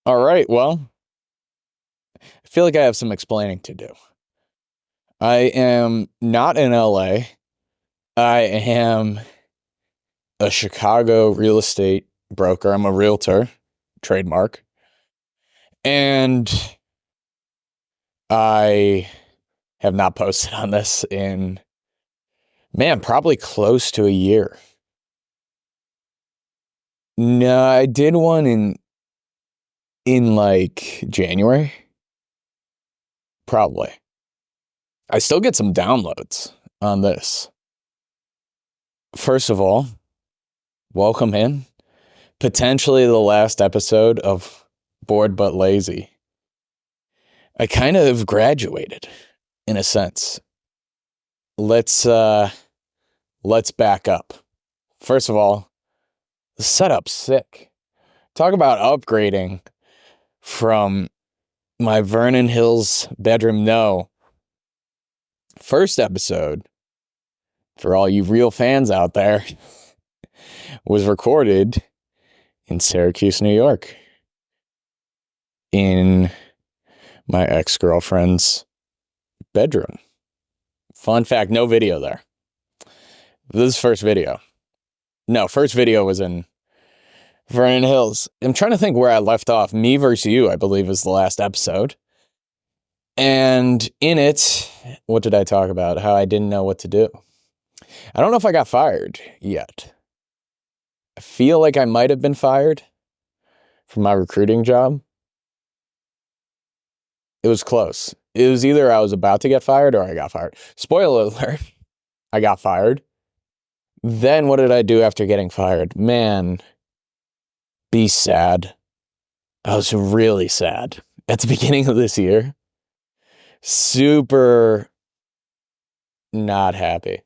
All right, well, I feel like I have some explaining to do. I am not in LA. I am a Chicago real estate broker. I'm a realtor, trademark. And I have not posted on this in, man, probably close to a year. No, I did one in like January. Probably. I still get some downloads on this. First of all, welcome in. Potentially the last episode of Bored But Lazy. I kind of graduated in a sense. Let's back up. First of all, the setup's sick. Talk about upgrading from my Vernon Hills bedroom. No. First episode, for all you real fans out there, was recorded in Syracuse, New York, in my ex-girlfriend's bedroom. Fun fact, no video there. This is first video. No, first video was in Vernon Hills. I'm trying to think where I left off. Me versus You, I believe, is the last episode. And in it, what did I talk about? How I didn't know what to do. I don't know if I got fired yet. I feel like I might have been fired from my recruiting job. It was close. It was either I was about to get fired or I got fired. Spoiler alert, I got fired. Then what did I do after getting fired? Man, be sad. I was really sad at the beginning of this year. Super not happy.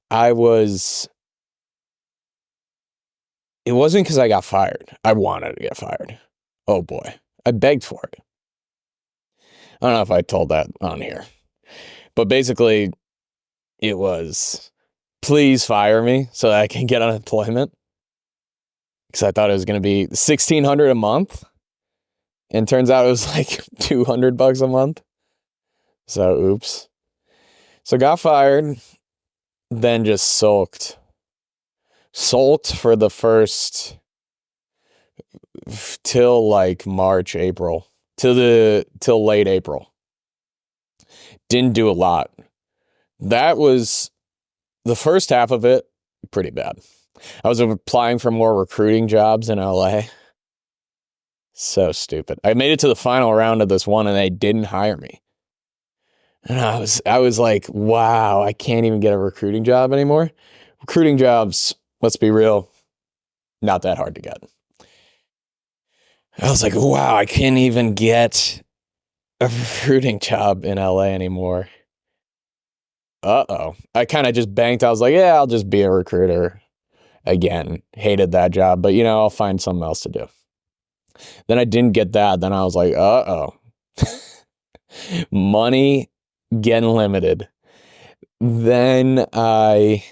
It wasn't because I got fired. I wanted to get fired. Oh boy. I begged for it. I don't know if I told that on here. But basically, it was, please fire me so that I can get unemployment. Because I thought it was going to be $1,600 a month. And turns out it was like $200 a month. So, oops. So got fired. Then just sulked. Sulked for the first, till like March, April. Till late April. Didn't do a lot. That was the first half of it, pretty bad. I was applying for more recruiting jobs in LA. So stupid. I made it to the final round of this one and they didn't hire me. And I was like, wow, I can't even get a recruiting job anymore. Recruiting jobs, let's be real, not that hard to get. I was like, wow, I can't even get a recruiting job in LA anymore. Uh-oh. I kind of just banked. I was like, yeah, I'll just be a recruiter again. Hated that job, but I'll find something else to do. Then I didn't get that. Then I was like, uh-oh. Money getting limited. Then I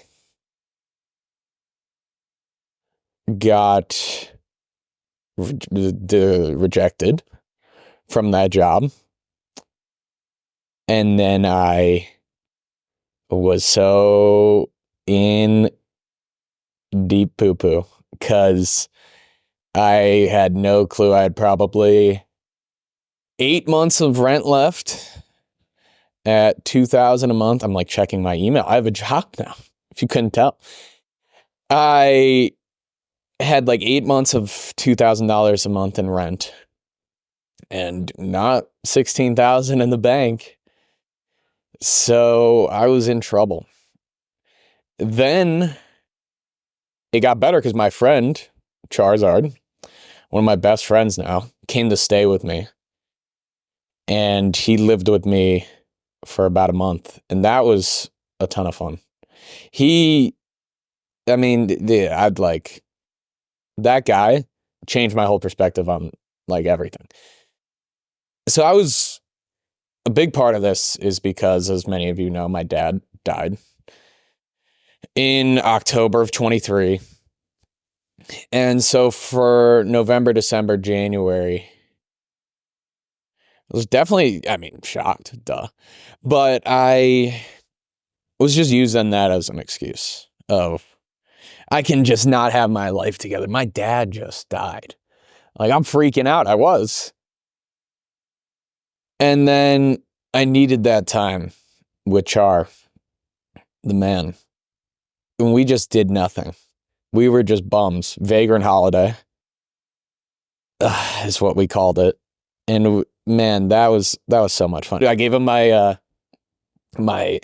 got rejected from that job. And then I was so in deep poo-poo because I had no clue. I had probably 8 months of rent left at $2,000 a month. I'm like checking my email. I have a job now, if you couldn't tell. I had like 8 months of $2,000 a month in rent and not $16,000 in the bank. So I was in trouble. Then it got better because my friend, Charizard, one of my best friends now, came to stay with me. And he lived with me for about a month. And that was a ton of fun. That guy changed my whole perspective on like everything. So a big part of this is because, as many of you know, my dad died in October of 23. And so for November, December, January, I was definitely, I mean, shocked, duh. But I was just using that as an excuse of, I can just not have my life together. My dad just died. Like, I'm freaking out. I was. And then I needed that time with Char, the man. And we just did nothing. We were just bums. Vagrant holiday is what we called it. And man, that was so much fun. I gave him my my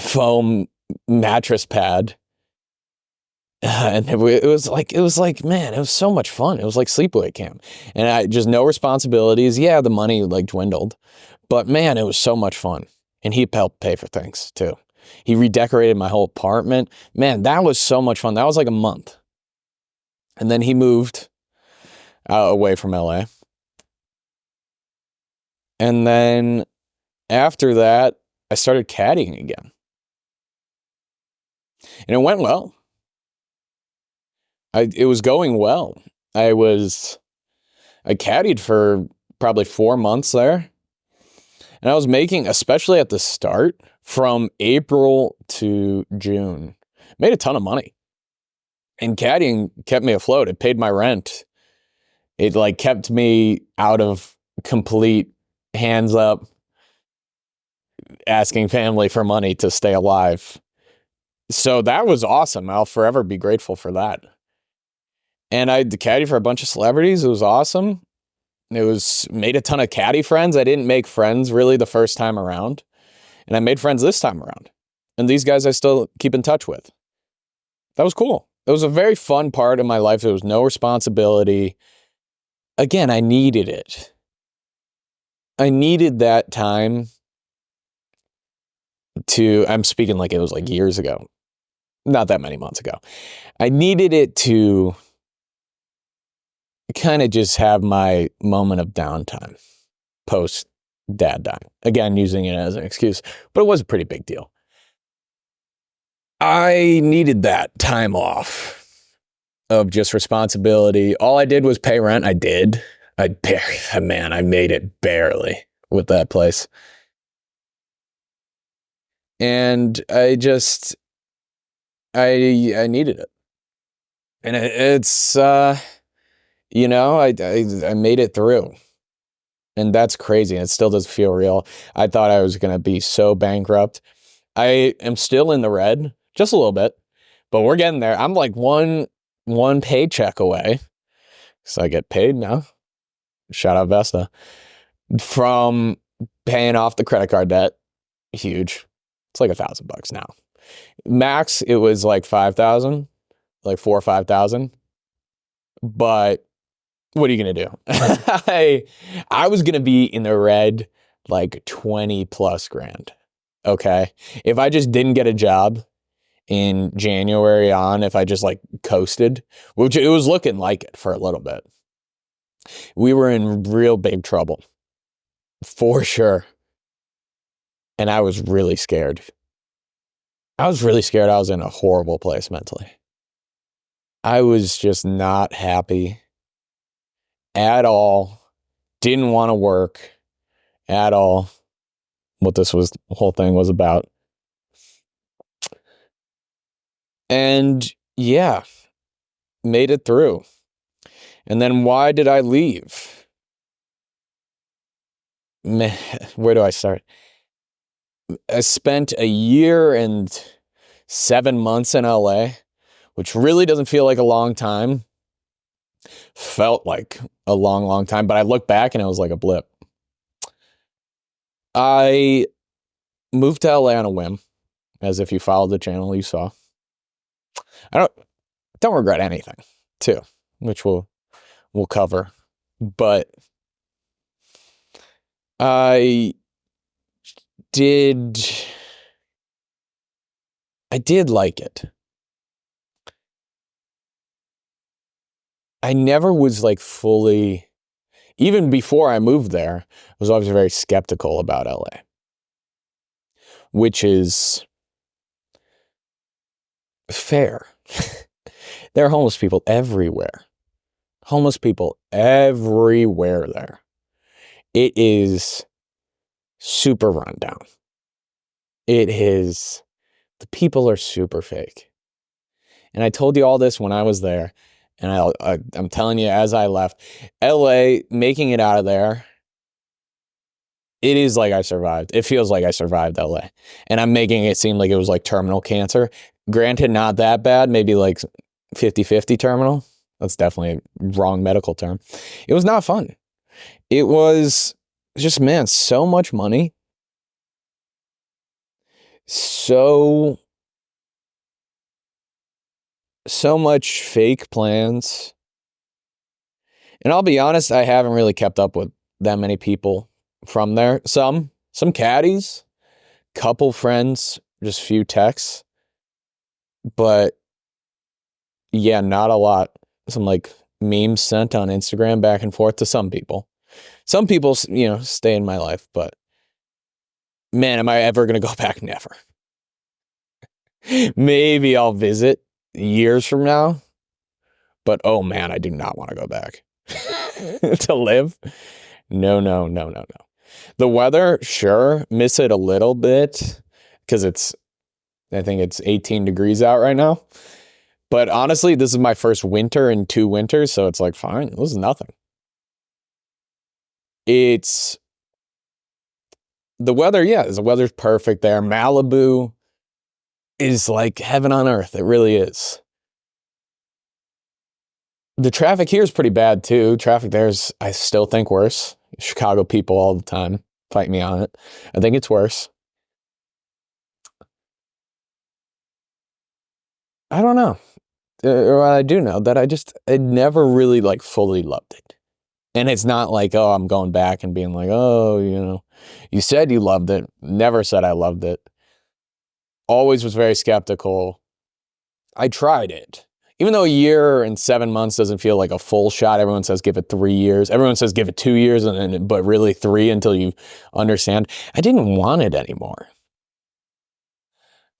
foam mattress pad. And it was like, man, it was so much fun. It was like sleepaway camp. And I just no responsibilities. Yeah, the money like dwindled. But man, it was so much fun. And he helped pay for things too. He redecorated my whole apartment. Man, that was so much fun. That was like a month. And then he moved away from LA. And then after that, I started caddying again. And it went well. It was going well. I caddied for probably 4 months there. And I was making, especially at the start, from April to June, made a ton of money. And caddying kept me afloat. It paid my rent. It like kept me out of complete hands up asking family for money to stay alive. So that was awesome. I'll forever be grateful for that. And I caddied for a bunch of celebrities. It was awesome. It was made a ton of caddy friends. I didn't make friends really the first time around. And I made friends this time around. And these guys I still keep in touch with. That was cool. It was a very fun part of my life. There was no responsibility. Again, I needed it. I needed that time I'm speaking like it was like years ago. Not that many months ago. I needed it to kind of just have my moment of downtime post dad dying. Again, using it as an excuse, but it was a pretty big deal. I needed that time off of just responsibility. All I did was pay rent. I did. I made it barely with that place. And I needed it. And it's, I made it through. And that's crazy. And it still doesn't feel real. I thought I was going to be so bankrupt. I am still in the red, just a little bit, but we're getting there. I'm like one paycheck away. So I get paid now. Shout out Vesta. From paying off the credit card debt. Huge. It's like $1,000 now. Max, it was like 5,000, like 4 or 5,000. But what are you going to do? I was going to be in the red like 20 plus grand. Okay. If I just didn't get a job in January on, if I just like coasted, which it was looking like it for a little bit, we were in real big trouble for sure. And I was really scared. I was in a horrible place mentally. I was just not happy at all. Didn't want to work at all. What the whole thing was about. And yeah, made it through. And then why did I leave? Where do I start? I spent a year and 7 months in LA, which really doesn't feel like a long time. Felt like a long, long time, but I look back and it was like a blip. I moved to LA on a whim, as if you followed the channel, you saw. I don't regret anything, too, which we'll cover. But I did like it. I never was like fully, even before I moved there, I was always very skeptical about LA, which is fair. There are homeless people everywhere. Homeless people everywhere there. It is super rundown. It is, the people are super fake. And I told you all this when I was there. And I'm telling you, as I left, LA, making it out of there, it is like I survived. It feels like I survived LA. And I'm making it seem like it was like terminal cancer. Granted, not that bad, maybe like 50-50 terminal. That's definitely a wrong medical term. It was not fun. It was just, man, so much money. So much fake plans. And I'll be honest, I haven't really kept up with that many people from there. Some caddies, couple friends, just few texts. But yeah, not a lot. Some like memes sent on Instagram back and forth to some people. Some people, stay in my life, but man, am I ever going to go back? Never. Maybe I'll visit years from now, but oh man, I do not want to go back to live. No. The weather, sure, miss it a little bit because I think it's 18 degrees out right now. But honestly, this is my first winter in 2 winters, so it's like, fine, this is nothing. The weather, the weather's perfect there. Malibu is like heaven on earth. It really is. The traffic here is pretty bad too. Traffic there's, I still think, worse. Chicago people all the time fight me on it. I think it's worse. I don't know. Or I do know that I never really like fully loved it. And it's not like, oh, I'm going back and being like, oh, you said you loved it. Never said I loved it. Always was very skeptical. I tried it. Even though a year and 7 months doesn't feel like a full shot, everyone says give it 3 years. Everyone says give it 2 years, but really 3 until you understand. I didn't want it anymore.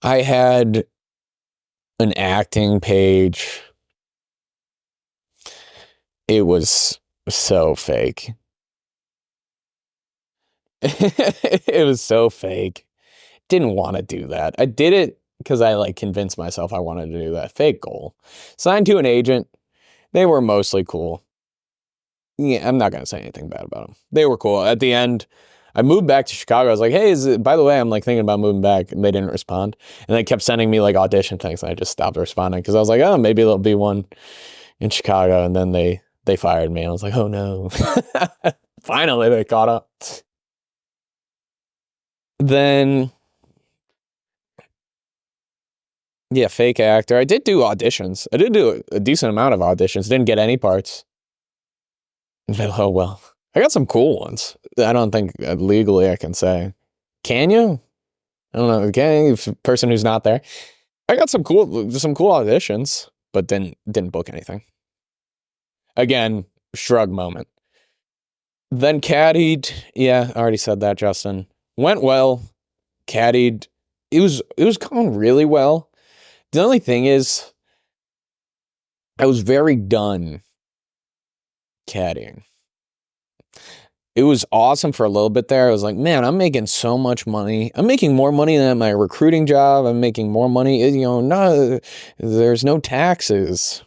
I had an acting page. It was so fake. It was so fake. Didn't want to do that. I did it because I like convinced myself I wanted to do that. Fake goal. Signed to an agent. They were mostly cool. Yeah, I'm not going to say anything bad about them. They were cool. At the end, I moved back to Chicago. I was like, hey, by the way, I'm like thinking about moving back. And they didn't respond. And they kept sending me like audition things. And I just stopped responding because I was like, oh, maybe there'll be one in Chicago. And then they fired me. I was like, oh no. Finally, they caught up. Then, yeah, fake actor. I did do auditions. I did do a decent amount of auditions. Didn't get any parts. Oh, well. I got some cool ones. I don't think legally I can say. Can you? I don't know. Can you? Person who's not there. I got some cool auditions, but didn't book anything. Again, shrug moment. Then caddied. Yeah, I already said that, Justin. Went well. Caddied. It was going really well. The only thing is, I was very done caddying. It was awesome for a little bit there. I was like, man, I'm making so much money. I'm making more money than my recruiting job. I'm making more money. There's no taxes.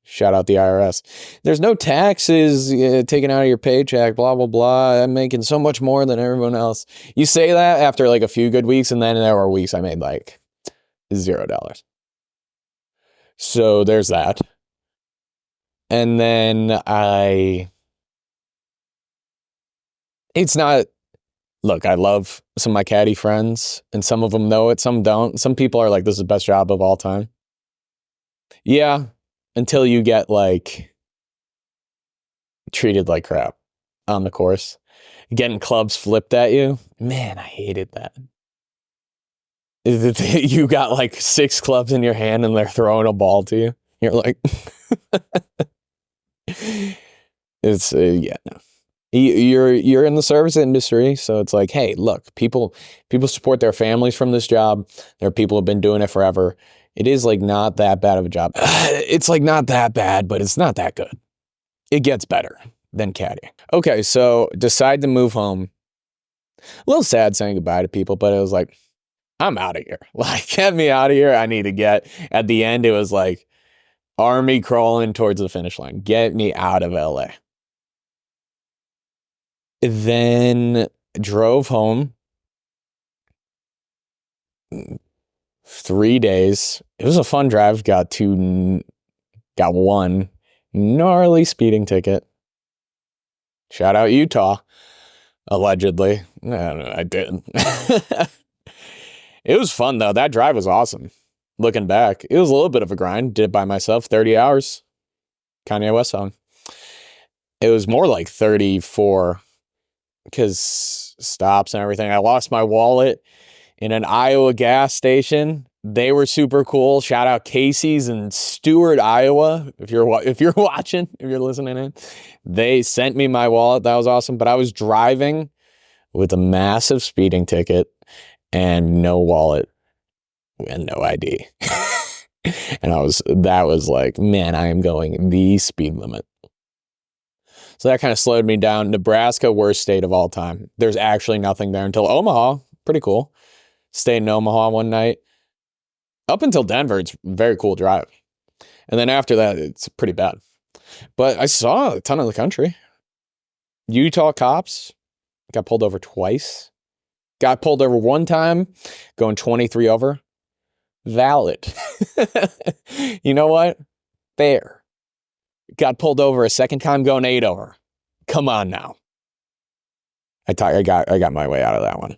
Shout out the IRS. There's no taxes taken out of your paycheck, blah, blah, blah. I'm making so much more than everyone else. You say that after like a few good weeks, and then there were weeks I made like $0. So there's that. And then look, I love some of my caddy friends, and some of them know it, some don't. Some people are like, this is the best job of all time. Yeah, until you get like treated like crap on the course. Getting clubs flipped at you. Man, I hated that. You got like 6 clubs in your hand and they're throwing a ball to you. You're like, it's, yeah, no. You're in the service industry, so it's like, hey, look, people support their families from this job. There are people who have been doing it forever. It is like not that bad of a job. It's like not that bad, but it's not that good. It gets better than caddying. Okay, so decide to move home. A little sad saying goodbye to people, but it was like, I'm out of here. Like, get me out of here. I need to get, at the end, it was like army crawling towards the finish line. Get me out of LA. Then drove home 3 days. It was a fun drive. Got one gnarly speeding ticket. Shout out Utah. Allegedly. No, I didn't. It was fun though. That drive was awesome. Looking back, it was a little bit of a grind. Did it by myself, 30 hours. Kanye West song. It was more like 34 because stops and everything. I lost my wallet in an Iowa gas station. They were super cool. Shout out Casey's in Stewart, Iowa. If you're watching, if you're listening in, they sent me my wallet. That was awesome. But I was driving with a massive speeding ticket and no wallet and no ID. And that was like, man, I am going the speed limit. So that kind of slowed me down. Nebraska, worst state of all time. There's actually nothing there until Omaha. Pretty cool. Stayed in Omaha one night. Up until Denver, it's a very cool drive. And then after that, it's pretty bad. But I saw a ton of the country. Utah cops got pulled over twice. Got pulled over one time, going 23 over. Valid. You know what? Fair. Got pulled over a second time, going 8 over. Come on now. I got my way out of that one.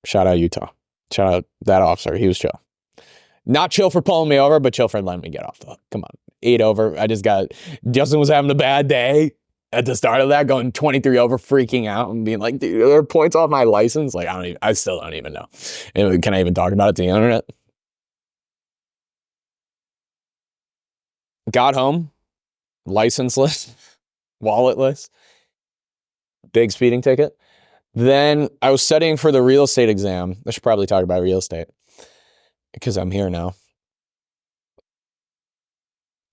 Shout out Utah. Shout out that officer. He was chill. Not chill for pulling me over, but chill for letting me get off the hook. Come on. 8 over. Justin was having a bad day at the start of that, going 23 over, freaking out and being like, dude, there are points off my license. Like, I still don't even know. Can I even talk about it to the internet? Got home, licenseless, walletless, big speeding ticket. Then I was studying for the real estate exam. I should probably talk about real estate because I'm here now.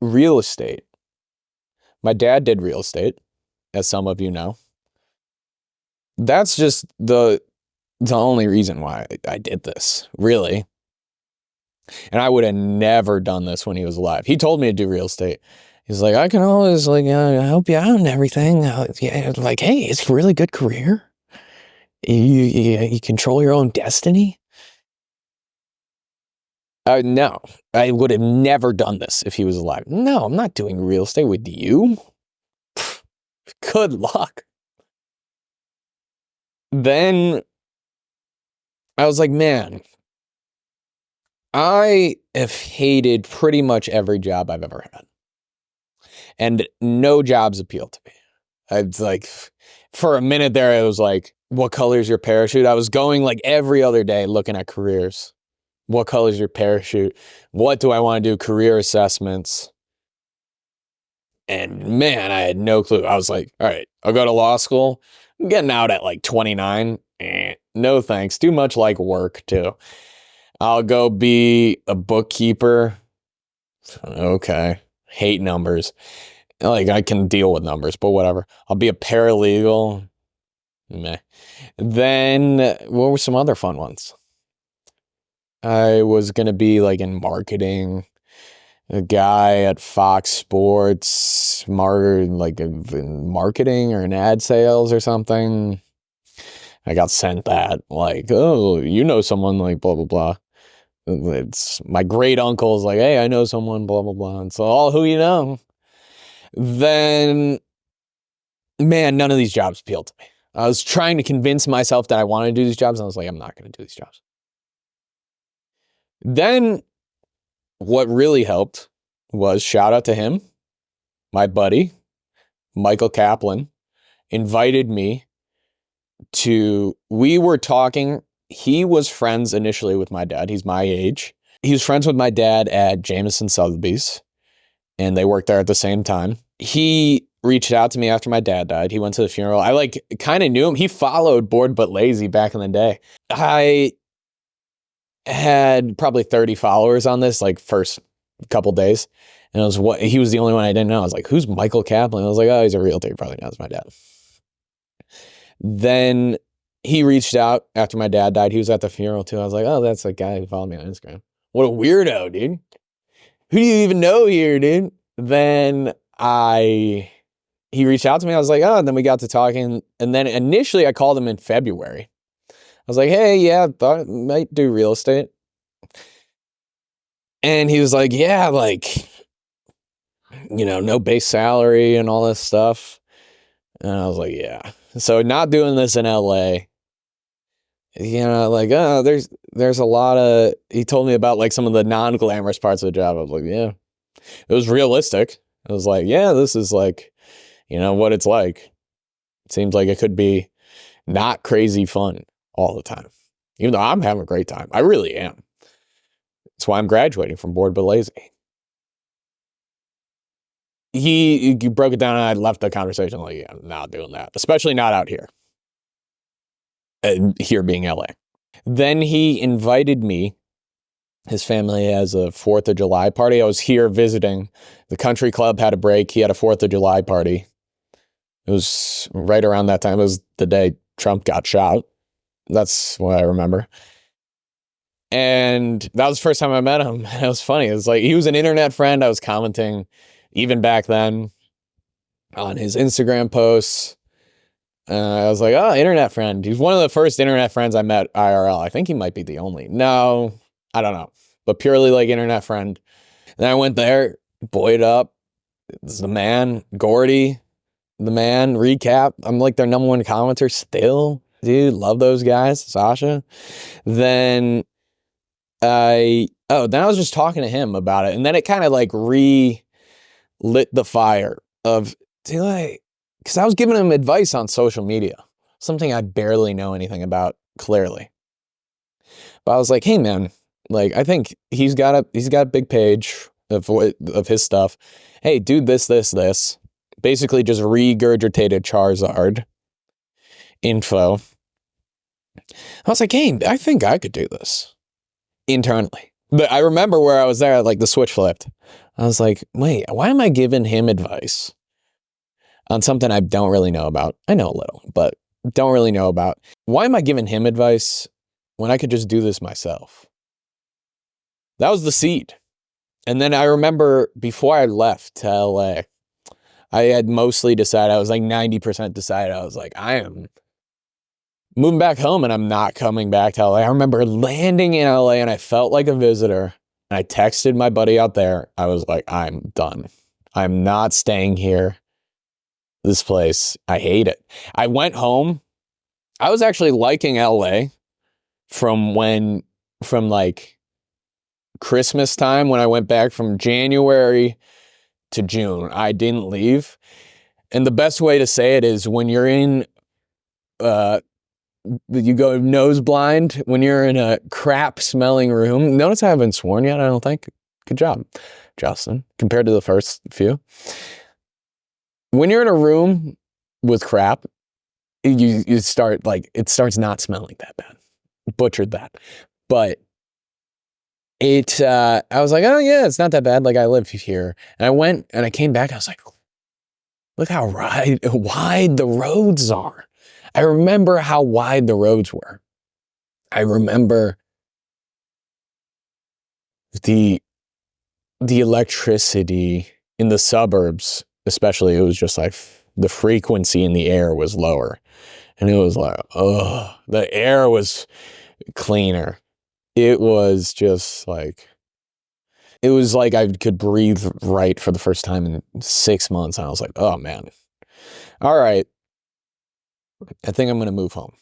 Real estate. My dad did real estate, as some of you know. That's just the only reason why I did this, really. And I would have never done this when he was alive. He told me to do real estate. He's like, I can always help you out and everything. Yeah, like, hey, it's a really good career. You control your own destiny. No, I would have never done this if he was alive. No, I'm not doing real estate with you. Good luck. Then I was like, man, I have hated pretty much every job I've ever had. And no jobs appeal to me. I was like, for a minute there, it was like, what color is your parachute? I was going like every other day looking at careers. What color is your parachute? What do I want to do? Career assessments. And man, I had no clue. I was like, all right, I'll go to law school. I'm getting out at like 29. No thanks. Too much like work too. I'll go be a bookkeeper. Okay. Hate numbers. Like, I can deal with numbers, but whatever. I'll be a paralegal. Meh. Then, what were some other fun ones? I was going to be like in marketing. A guy at Fox Sports, like in marketing or in ad sales or something. I got sent that, like, oh, you know someone, like, blah, blah, blah. It's my great uncle's like, hey, I know someone, blah, blah, blah. And so all who you know. Then, man, none of these jobs appealed to me. I was trying to convince myself that I wanted to do these jobs, and I was like, I'm not going to do these jobs. Then what really helped was, shout out to him, my buddy, Michael Kaplan, invited me we were talking. He was friends initially with my dad. He's my age. He was friends with my dad at Jameson Sotheby's, and they worked there at the same time. He reached out to me after my dad died. He went to the funeral. I like kind of knew him. He followed Bored But Lazy back in the day. I had probably 30 followers on this, like first couple days. And he was the only one I didn't know. I was like, who's Michael Kaplan? I was like, oh, he's a realtor. He probably knows my dad. Then he reached out after my dad died. He was at the funeral too. I was like, oh, that's a guy who followed me on Instagram. What a weirdo, dude. Who do you even know here, dude? Then he reached out to me. I was like, oh, and then we got to talking. And then initially I called him in February. I was like, hey, yeah, thought I might do real estate. And he was like, yeah, like, no base salary and all this stuff. And I was like, yeah. So not doing this in LA, like, oh, there's a lot of, he told me about like some of the non-glamorous parts of the job. I was like, yeah, it was realistic. I was like, yeah, this is like, what it's like. It seems like it could be not crazy fun all the time, even though I'm having a great time. I really am. That's why I'm graduating from Bored But Lazy. He broke it down and I left the conversation like, yeah, I'm not doing that, especially not out here. Here being LA. Then he invited me. His family has a 4th of July party. I was here visiting. The country club had a break. He had a 4th of July party. It was right around that time. It was the day Trump got shot. That's what I remember. And that was the first time I met him. It was funny. It was like, he was an internet friend. I was commenting even back then on his Instagram posts. I was like, oh, internet friend. He's one of the first internet friends I met IRL. I think he might be the only. No, I don't know. But purely like internet friend. Then I went there, buoyed up. It's the man, Gordy, the man, Recap. I'm like their #1 commenter still. Dude, love those guys. Sasha. Then I was just talking to him about it. And then it kind of like lit the fire of, because I was giving him advice on social media, something I barely know anything about, clearly. But I was like, hey man, like, I think he's got a big page of his stuff. Hey, do this. Basically just regurgitated Charizard info. I was like, hey, I think I could do this internally. But I remember where I was there, like the switch flipped. I was like, wait, why am I giving him advice on something I don't really know about? I know a little, but don't really know about. Why am I giving him advice when I could just do this myself? That was the seed. And then I remember before I left to LA, I had mostly decided, I was like 90% decided. I was like, I am moving back home and I'm not coming back to LA. I remember landing in LA and I felt like a visitor. And I texted my buddy out there. I was like, I'm done. I'm not staying here. This place, I hate it. I went home. I was actually liking LA from like Christmas time, when I went back from January to June. I didn't leave. And the best way to say it is when you're in, you go nose blind, when you're in a crap smelling room. Notice I haven't sworn yet, I don't think. Good job, Justin, compared to the first few. When you're in a room with crap, you start like, it starts not smelling that bad. Butchered that. But I was like, oh yeah, it's not that bad. Like, I live here. And I went and I came back. I was like, look how wide the roads are. I remember how wide the roads were. I remember the electricity in the suburbs, especially. It was just like the frequency in the air was lower. And it was like, oh, the air was cleaner. It was just like, it was like I could breathe right for the first time in 6 months. And I was like, oh man, all right, I think I'm going to move home.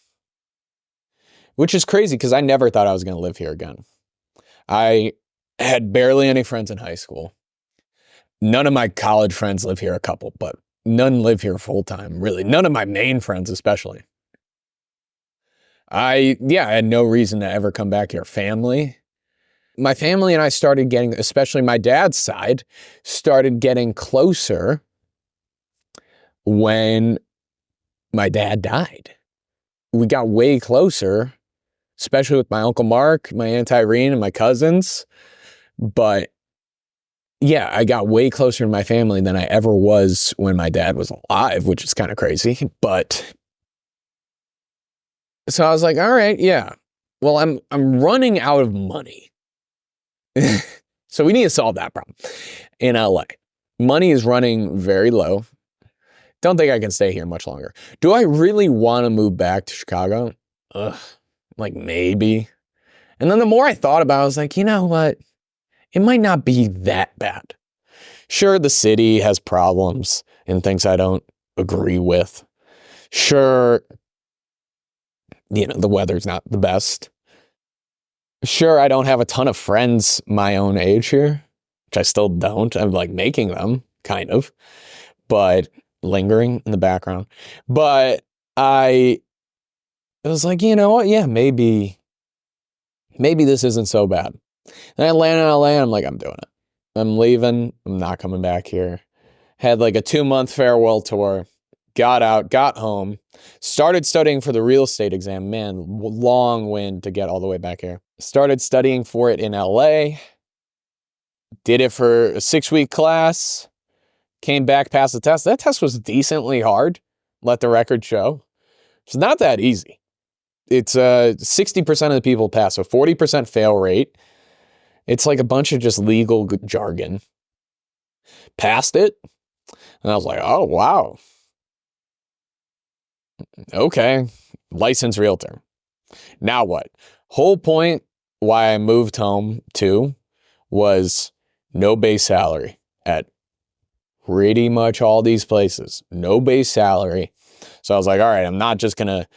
Which is crazy because I never thought I was going to live here again. I had barely any friends in high school. None of my college friends live here, a couple, but none live here full time, really. None of my main friends, especially. I had no reason to ever come back here. Family. My family and I started getting, especially my dad's side, started getting closer when my dad died. We got way closer especially with my Uncle Mark, my Aunt Irene, and my cousins. But yeah, I got way closer to my family than I ever was when my dad was alive, which is kind of crazy. But so I was like, all right, yeah. Well, I'm running out of money. So we need to solve that problem in LA. Money is running very low. Don't think I can stay here much longer. Do I really want to move back to Chicago? Like maybe. And then the more I thought about it, I was like, you know what? It might not be that bad. Sure, the city has problems and things I don't agree with. Sure, the weather's not the best. Sure, I don't have a ton of friends my own age here, which I still don't. I'm like making them, kind of, but lingering in the background. But it was like, you know what? Yeah, maybe this isn't so bad. Then I landed in LA and I'm like, I'm doing it. I'm leaving. I'm not coming back here. Had like a 2-month farewell tour. Got out, got home, started studying for the real estate exam. Man, long wind to get all the way back here. Started studying for it in LA. Did it for a 6-week class. Came back, passed the test. That test was decently hard. Let the record show. It's not that easy. It's 60% of the people pass, so 40% fail rate. It's like a bunch of just legal jargon. Passed it. And I was like, oh, wow. Okay, licensed realtor. Now what? Whole point why I moved home too was no base salary at pretty much all these places. No base salary. So I was like, all right, I'm not just gonna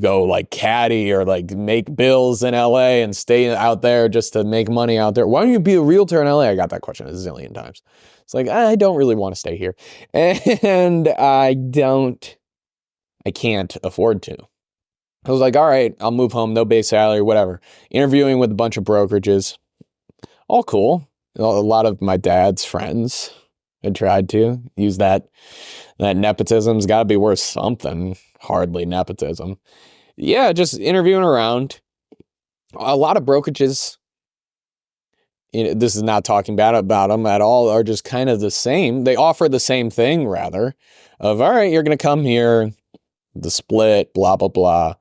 go like caddy or like make bills in LA and stay out there just to make money out there. Why don't you be a realtor in LA? I got that question a zillion times. It's like, I don't really want to stay here. And I can't afford to. I was like, all right, I'll move home, no base salary, whatever. Interviewing with a bunch of brokerages. All cool. A lot of my dad's friends had tried to use that nepotism's got to be worth something. Hardly nepotism. Yeah, just interviewing around. A lot of brokerages, this is not talking bad about them at all, are just kind of the same. They offer the same thing, rather, of, all right, you're going to come here, the split, blah, blah, blah,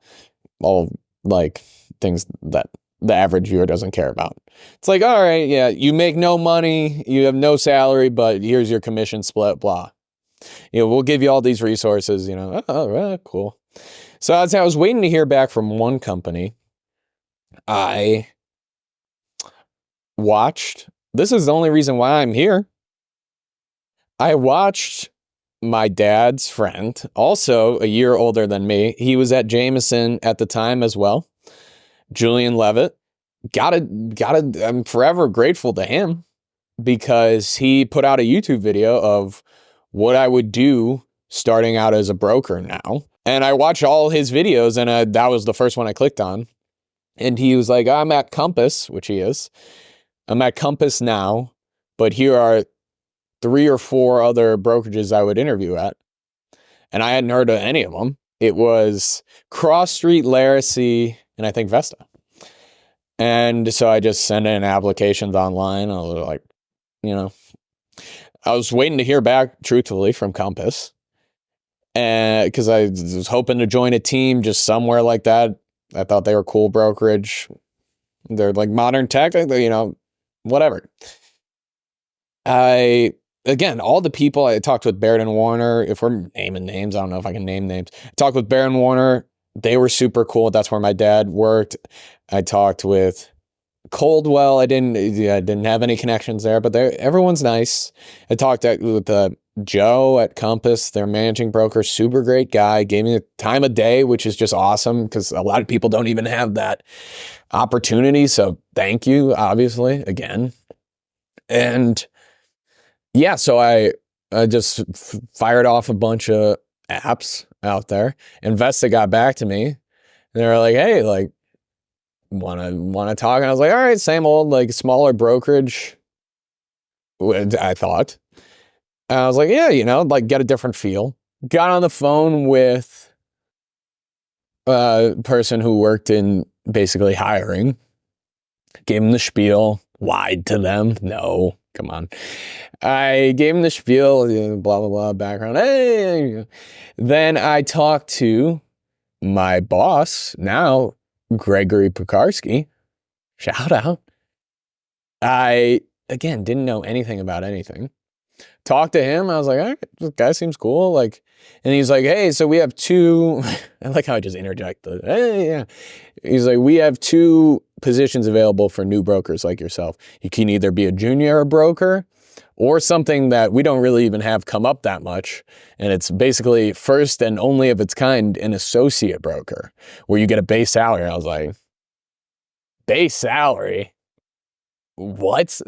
all like things that the average viewer doesn't care about. It's like, all right, yeah, you make no money, you have no salary, but here's your commission split, blah. We'll give you all these resources, oh, cool. So as I was waiting to hear back from one company, I watched, this is the only reason why I'm here. I watched my dad's friend, also a year older than me. He was at Jameson at the time as well. Julian Levitt. I'm forever grateful to him because he put out a YouTube video of what I would do starting out as a broker now. And I watched all his videos and that was the first one I clicked on. And he was like, I'm at Compass, which he is. I'm at Compass now, but here are 3 or 4 other brokerages I would interview at. And I hadn't heard of any of them. It was Cross Street, Laracy, and I think Vesta. And so I just sent in applications online. I was like, I was waiting to hear back, truthfully, from Compass. And because I was hoping to join a team just somewhere like that. I thought they were cool brokerage. They're like modern tech, whatever. Again, all the people I talked with, Baird and Warner, if we're naming names, I don't know if I can name names. I talked with Baird and Warner. They were super cool. That's where my dad worked. I talked with Coldwell. I didn't have any connections there, but everyone's nice. I talked with Joe at Compass, their managing broker, super great guy, gave me the time of day, which is just awesome because a lot of people don't even have that opportunity. So thank you, obviously, again. And yeah, so I just fired off a bunch of apps out there. Investa got back to me. And they were like, hey, like, wanna talk? And I was like, all right, same old, like, smaller brokerage, I thought. And I was like, yeah, like, get a different feel. Got on the phone with a person who worked in basically hiring. Gave him the spiel, lied to them. No, come on. I gave him the spiel, blah, blah, blah, background. Hey. Then I talked to my boss, now Gregory Pekarski. Shout out. I, again, didn't know anything about anything. Talked to him. I was like, all right, this guy seems cool. Like, and he's like, hey, so we have two. I like how I just interject the, hey, yeah. He's like, we have two positions available for new brokers like yourself. You can either be a junior broker or something that we don't really even have come up that much. And it's basically first and only of its kind, an associate broker, where you get a base salary. I was like, base salary? What?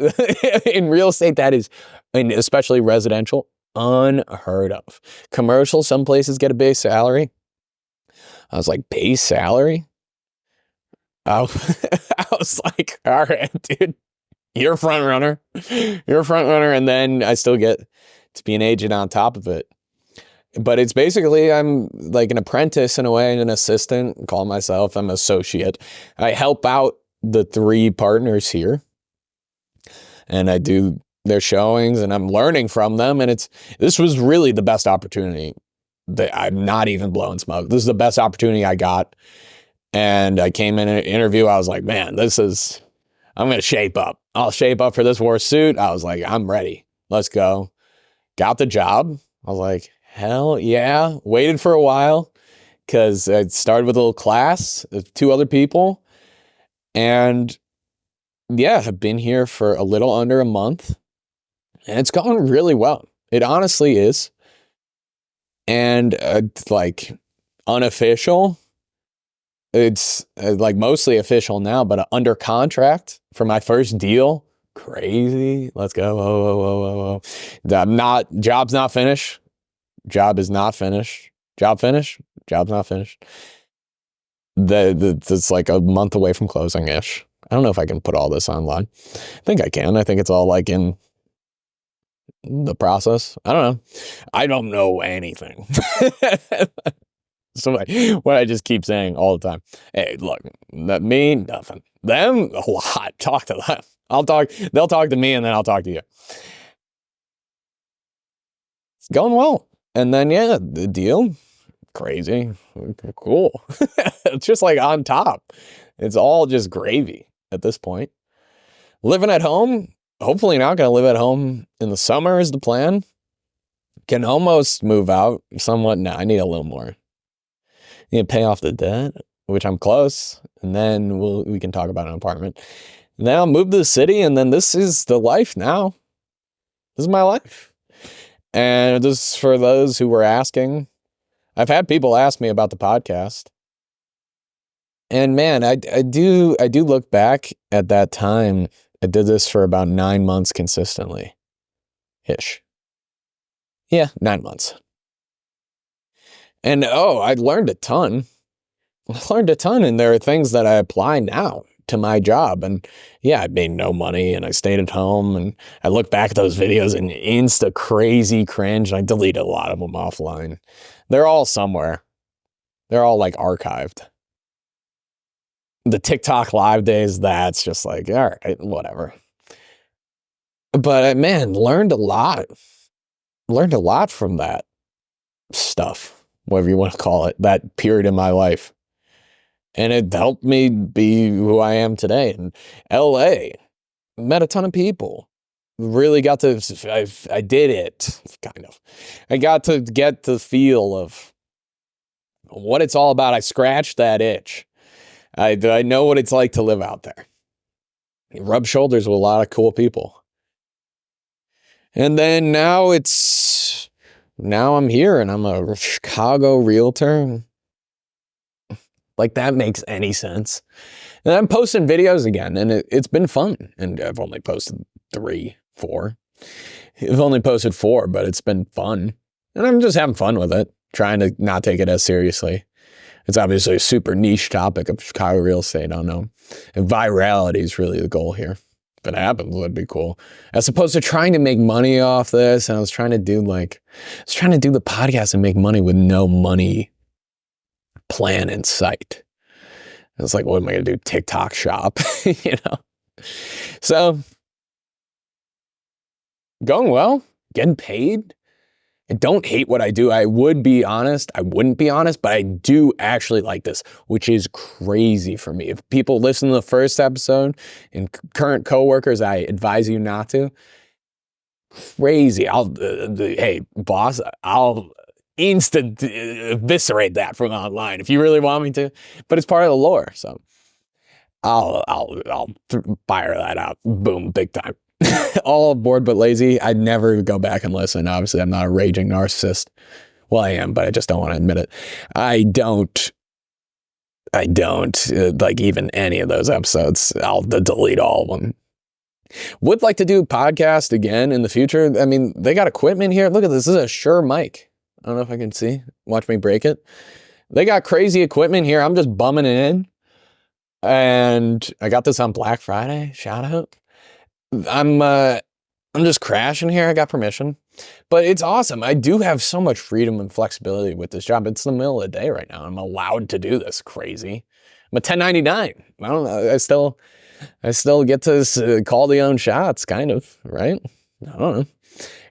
In real estate, that is, and especially residential, unheard of. Commercial, some places get a base salary. I was like, base salary? I was like, all right, dude, you're a front runner. You're a front runner. And then I still get to be an agent on top of it. But it's basically, I'm like an apprentice in a way, and an assistant. Call myself, I'm an associate. I help out the three partners here. And I do their showings, and I'm learning from them. And this was really the best opportunity. I'm not even blowing smoke. This is the best opportunity I got. And I came in an interview. I was like, man, I'm going to shape up. I'll shape up for this war suit. I was like, I'm ready. Let's go. Got the job. I was like, hell yeah. Waited for a while because I started with a little class of two other people. And yeah, I've been here for a little under a month, and it's going really well. It honestly is. And like unofficial, it's like mostly official now, but under contract for my first deal. Crazy. Let's go. Whoa. Job's not finished. Job is not finished. Job finished. Job's not finished. It's like a month away from closing-ish. I don't know if I can put all this online. I think I can. I think it's all like in the process. I don't know. I don't know anything. So what I just keep saying all the time. Hey, look, me, nothing. Them, a lot. Talk to them. They'll talk to me, and then I'll talk to you. It's going well. And then, yeah, the deal, crazy, cool. It's just like on top. It's all just gravy at this point. Living at home, hopefully not going to live at home in the summer is the plan. Can almost move out somewhat. No, I need a little more. I need to pay off the debt, which I'm close. And then we can talk about an apartment. And then I'll move to the city, and then this is the life now. This is my life. And this is for those who were asking. I've had people ask me about the podcast. And man, I do look back at that time. I did this for about 9 months consistently-ish. Yeah, 9 months. And I learned a ton. And there are things that I apply now to my job. And yeah, I made no money, and I stayed at home, and I look back at those videos and insta crazy cringe, and I deleted a lot of them offline. They're all somewhere. They're all like archived. The TikTok live days, that's just like, all right, whatever. But man, learned a lot from that stuff, whatever you want to call it, that period in my life. And it helped me be who I am today. In LA, met a ton of people. Really got to, I did it, kind of. I got to get the feel of what it's all about. I scratched that itch. I know what it's like to live out there. Rub shoulders with a lot of cool people. And then now I'm here, and I'm a Chicago realtor. Like, that makes any sense. And I'm posting videos again, and it's been fun. And I've only posted 3, 4. I've only posted 4, but it's been fun. And I'm just having fun with it, trying to not take it as seriously. It's obviously a super niche topic of Chicago real estate. I don't know. And virality is really the goal here. If it happens, it would be cool. As opposed to trying to make money off this. And I was trying to do the podcast and make money with no money plan in sight. It's like, what am I going to do? TikTok shop, So going well, getting paid. I don't hate what I do. I wouldn't be honest, but I do actually like this, which is crazy for me. If people listen to the first episode and current coworkers, I advise you not to. Crazy. Hey, boss, I'll instant eviscerate that from online if you really want me to, but it's part of the lore. So I'll fire that out. Boom, big time. All bored but lazy. I'd never go back and listen. Obviously, I'm not a raging narcissist. Well, I am, but I just don't want to admit it. I don't like even any of those episodes. I'll delete all of them. Would like to do a podcast again in the future. I mean, they got equipment here. Look at this. This is a Shure mic. I don't know if I can see. Watch me break it. They got crazy equipment here. I'm just bumming it in. And I got this on Black Friday. Shout out. I'm just crashing here. I got permission. But it's awesome. I do have so much freedom and flexibility with this job. It's the middle of the day right now. I'm allowed to do this crazy. I'm a 1099. I don't know. I still get to call the own shots, kind of, right? I don't know.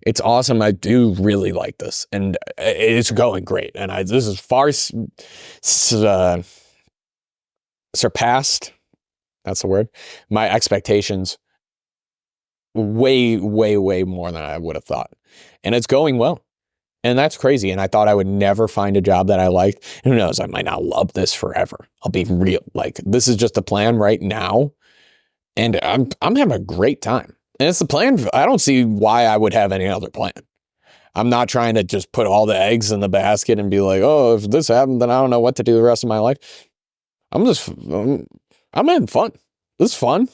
It's awesome. I do really like this, and it's going great. And this is far surpassed, that's the word, my expectations way, way, way more than I would have thought. And it's going well. And that's crazy. And I thought I would never find a job that I liked. Who knows? I might not love this forever. I'll be real. Like, this is just a plan right now. And I'm having a great time. And it's the plan. I don't see why I would have any other plan. I'm not trying to just put all the eggs in the basket and be like, oh, if this happened, then I don't know what to do the rest of my life. I'm having fun. This is fun.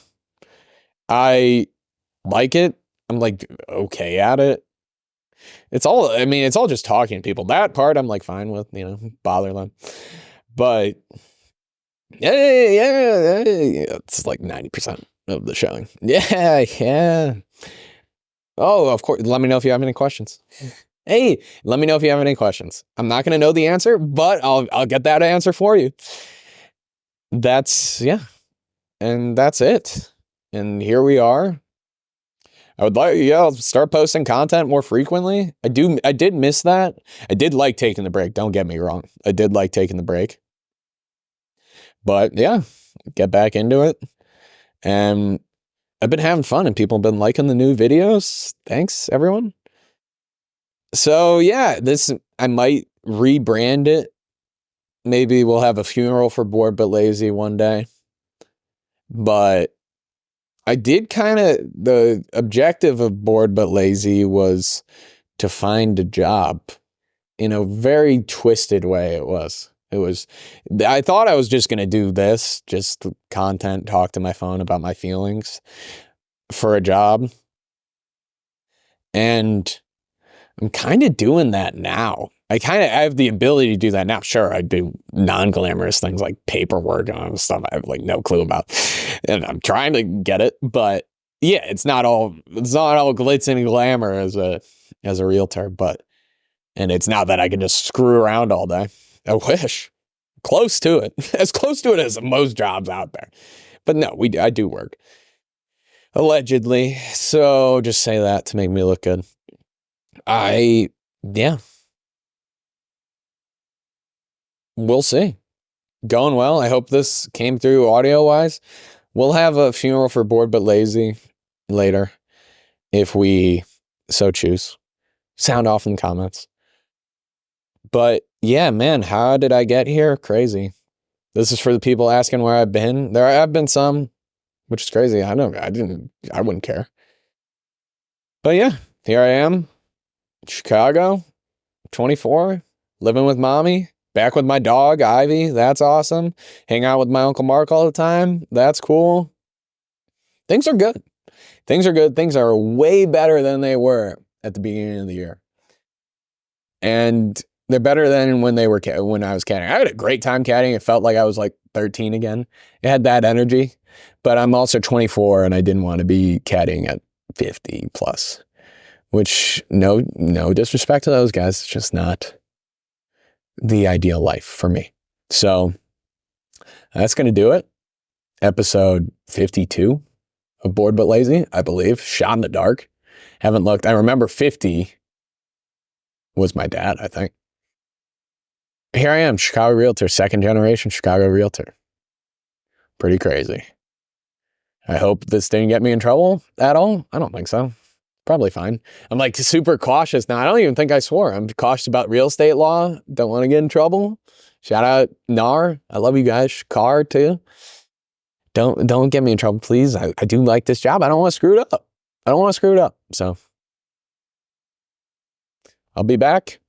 I like it. I'm like okay at it. It's all just talking to people. That part I'm like fine with, bother them. But yeah, it's like 90% of the showing. Yeah. Oh, of course. Let me know if you have any questions. Hey, let me know if you have any questions. I'm not going to know the answer, but I'll get that answer for you. And that's it. And here we are. I would like, I'll start posting content more frequently. I did miss that. I did like taking the break. Don't get me wrong. I did like taking the break. But yeah, get back into it. And I've been having fun, and people have been liking the new videos. Thanks, everyone. So yeah, I might rebrand it. Maybe we'll have a funeral for Bored But Lazy one day. But I did the objective of Bored But Lazy was to find a job. In a very twisted way it was. I thought I was just going to do this, just content, talk to my phone about my feelings for a job. And I'm kind of doing that now. I have the ability to do that now. Sure, I do non-glamorous things like paperwork and stuff I have like no clue about. And I'm trying to get it, but yeah, it's not all glitz and glamour as a realtor, and it's not that I can just screw around all day. I wish. Close to it. As close to it as most jobs out there. But no, I do work. Allegedly. So just say that to make me look good. We'll see. Going well. I hope this came through audio-wise. We'll have a funeral for Bored But Lazy later, if we so choose. Sound off in the comments. But yeah, man, how did I get here? Crazy. This is for the people asking where I've been. There have been some, which is crazy. I wouldn't care. But yeah, here I am, Chicago, 24, living with mommy, back with my dog, Ivy. That's awesome. Hang out with my Uncle Mark all the time. That's cool. Things are good. Things are way better than they were at the beginning of the year. And they're better than when I was caddying. I had a great time caddying. It felt like I was like 13 again. It had that energy. But I'm also 24, and I didn't want to be caddying at 50 plus. Which, no disrespect to those guys. It's just not the ideal life for me. So, That's going to do it. Episode 52 of Bored But Lazy, I believe. Shot in the dark. Haven't looked. I remember 50 was my dad, I think. Here I am, Chicago Realtor, second generation Chicago Realtor. Pretty crazy. I hope this didn't get me in trouble at all. I don't think so. Probably fine. I'm like super cautious now. I don't even think I swore. I'm cautious about real estate law. Don't want to get in trouble. Shout out NAR. I love you guys. Car too. Don't get me in trouble, please. I do like this job. I don't want to screw it up. I don't want to screw it up. So I'll be back.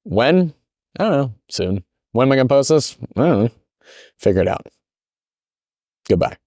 When? I don't know. Soon. When am I going to post this? I don't know. Figure it out. Goodbye.